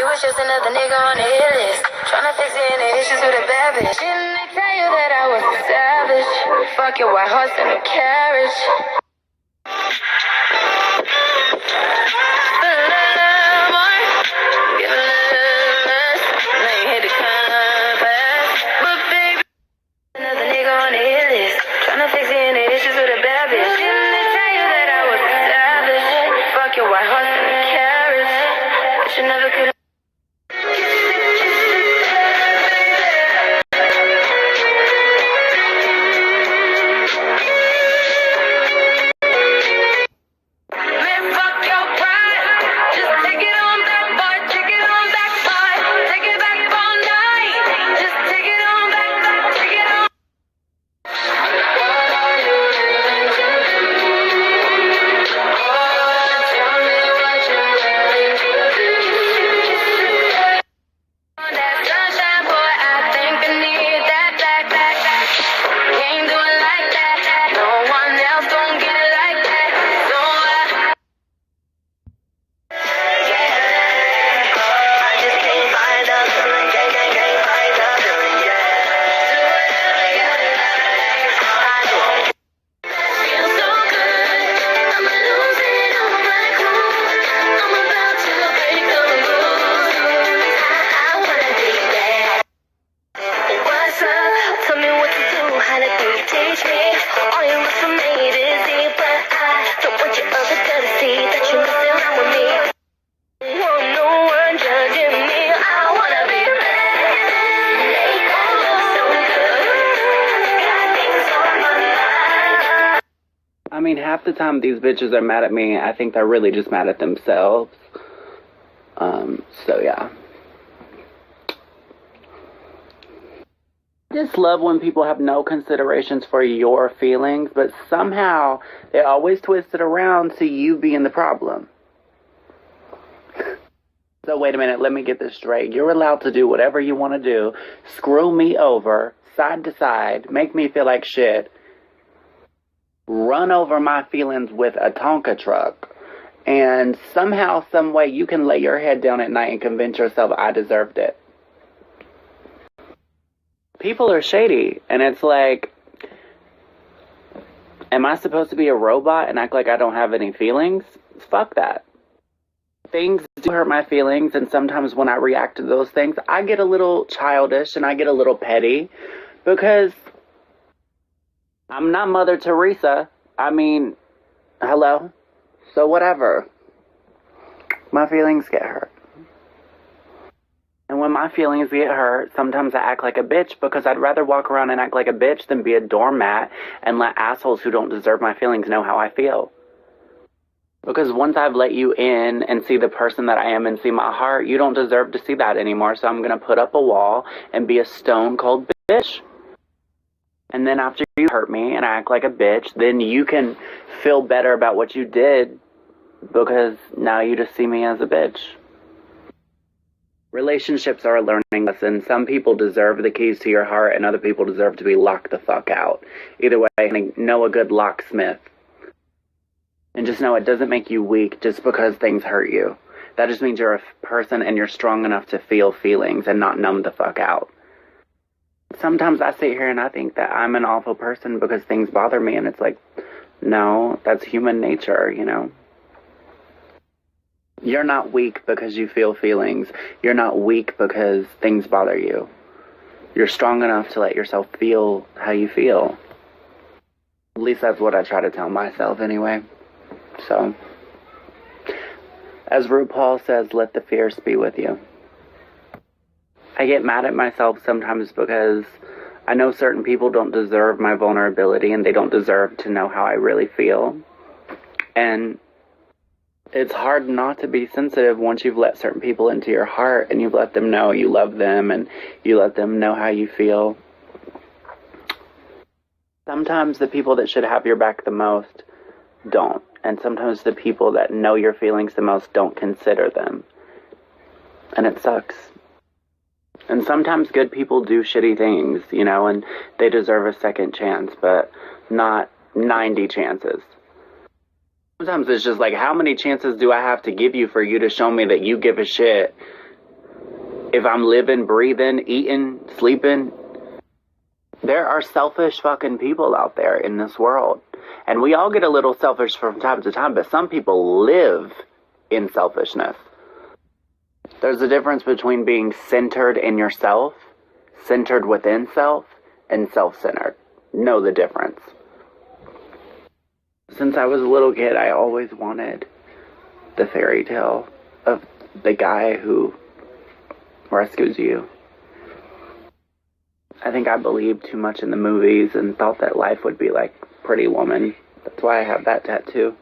was just another nigga on the hit list. Tryna fix any issues with a bad bitch. Didn't they tell you that I was a savage? Fuck your white horse and a carriage. Another nigga on the hit list. Tryna fix any issues with a bad bitch. Didn't they tell you that I was a savage? Fuck your white horse and a carriage. But you never could. I mean, half the time these bitches are mad at me, I think they're really just mad at themselves. So yeah. I just love when people have no considerations for your feelings, but somehow they always twist it around to you being the problem. So wait a minute, let me get this straight. You're allowed to do whatever you want to do. Screw me over, side to side, make me feel like shit. Run over my feelings with a Tonka truck. And somehow, some way, you can lay your head down at night and convince yourself I deserved it. People are shady. And it's like, am I supposed to be a robot and act like I don't have any feelings? Fuck that. Things do hurt my feelings, and sometimes when I react to those things, I get a little childish and I get a little petty because I'm not Mother Teresa. I mean, hello? So whatever. My feelings get hurt. And when my feelings get hurt, sometimes I act like a bitch because I'd rather walk around and act like a bitch than be a doormat and let assholes who don't deserve my feelings know how I feel. Because once I've let you in and see the person that I am and see my heart, you don't deserve to see that anymore. So I'm going to put up a wall and be a stone cold bitch. And then after you hurt me and I act like a bitch, then you can feel better about what you did because now you just see me as a bitch. Relationships are a learning lesson. Some people deserve the keys to your heart and other people deserve to be locked the fuck out. Either way, know a good locksmith. And just know it doesn't make you weak just because things hurt you. That just means you're a person and you're strong enough to feel feelings and not numb the fuck out. Sometimes I sit here and I think that I'm an awful person because things bother me, and it's like, no, that's human nature, you know? You're not weak because you feel feelings. You're not weak because things bother you. You're strong enough to let yourself feel how you feel. At least that's what I try to tell myself anyway. So, as RuPaul says, let the fierce be with you. I get mad at myself sometimes because I know certain people don't deserve my vulnerability and they don't deserve to know how I really feel. And it's hard not to be sensitive once you've let certain people into your heart and you've let them know you love them and you let them know how you feel. Sometimes the people that should have your back the most don't. And sometimes the people that know your feelings the most don't consider them. And it sucks. And sometimes good people do shitty things, you know, and they deserve a second chance, but not 90 chances. Sometimes it's just like, how many chances do I have to give you for you to show me that you give a shit? if I'm living, breathing, eating, sleeping. There are selfish fucking people out there in this world. And we all get a little selfish from time to time, but some people live in selfishness. There's a difference between being centered in yourself, centered within self, and self-centered. Know the difference. Since I was a little kid, I always wanted the fairy tale of the guy who rescues you. I think I believed too much in the movies and thought that life would be like Pretty Woman. That's why I have that tattoo.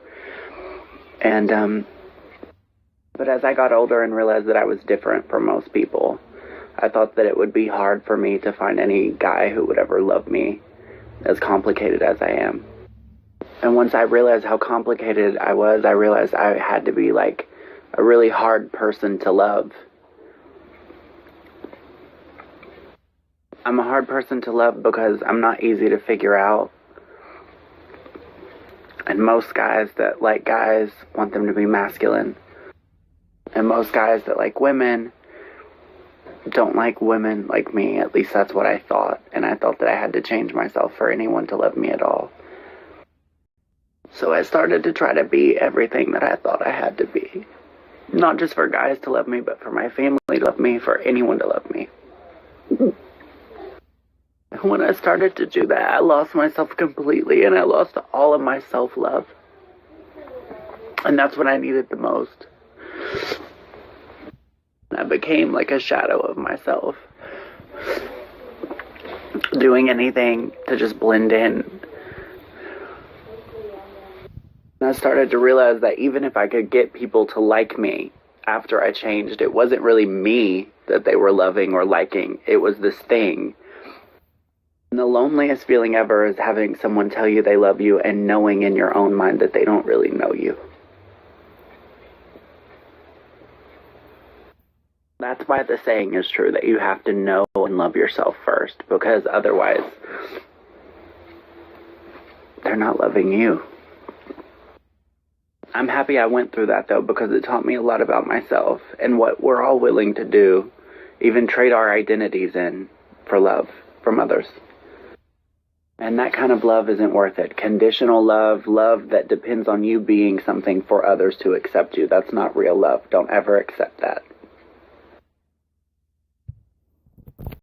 And, but as I got older and realized that I was different from most people, I thought that it would be hard for me to find any guy who would ever love me as complicated as I am. And once I realized how complicated I was, I realized I had to be like a really hard person to love. I'm a hard person to love because I'm not easy to figure out. And most guys that like guys want them to be masculine. And most guys that like women don't like women like me. At least that's what I thought. And I thought that I had to change myself for anyone to love me at all. So I started to try to be everything that I thought I had to be. Not just for guys to love me, but for my family to love me, for anyone to love me. When I started to do that, I lost myself completely, and I lost all of my self-love. And that's what I needed the most. I became like a shadow of myself, doing anything to just blend in. And I started to realize that even if I could get people to like me after I changed, it wasn't really me that they were loving or liking. It was this thing. And the loneliest feeling ever is having someone tell you they love you and knowing in your own mind that they don't really know you. That's why the saying is true, that you have to know and love yourself first, because otherwise they're not loving you. I'm happy I went through that, though, because it taught me a lot about myself and what we're all willing to do, even trade our identities in for love from others. And that kind of love isn't worth it. Conditional love, love that depends on you being something for others to accept you, that's not real love. Don't ever accept that.